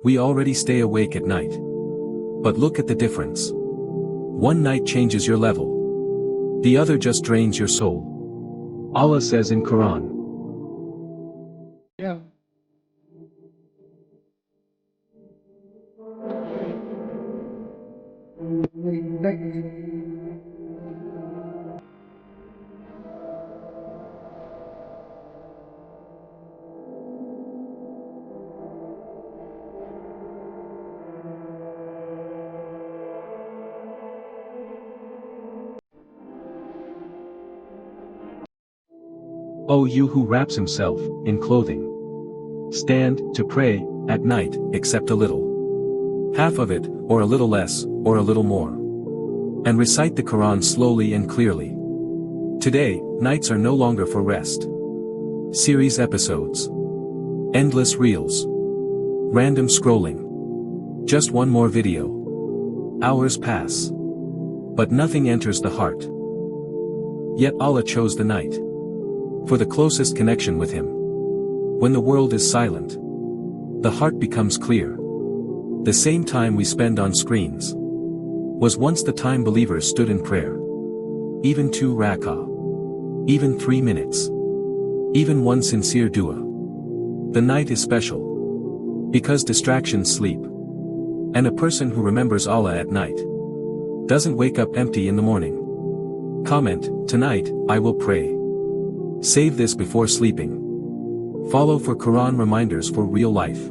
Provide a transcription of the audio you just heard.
We already stay awake at night. But look at the difference. One night changes your level. The other just drains your soul. Allah says in Quran. Yeah. O you who wraps himself in clothing. Stand to pray at night, except a little. Half of it, or a little less, or a little more. And recite the Quran slowly and clearly. Today, nights are no longer for rest. Series episodes. Endless reels. Random scrolling. Just one more video. Hours pass. But nothing enters the heart. Yet Allah chose the night for the closest connection with Him. When the world is silent, the heart becomes clear. The same time we spend on screens was once the time believers stood in prayer. Even 2 rak'ah. Even 3 minutes. Even one sincere dua. The night is special because distractions sleep. And a person who remembers Allah at night doesn't wake up empty in the morning. Comment, tonight, I will pray. Save this before sleeping. Follow for Quran reminders for real life.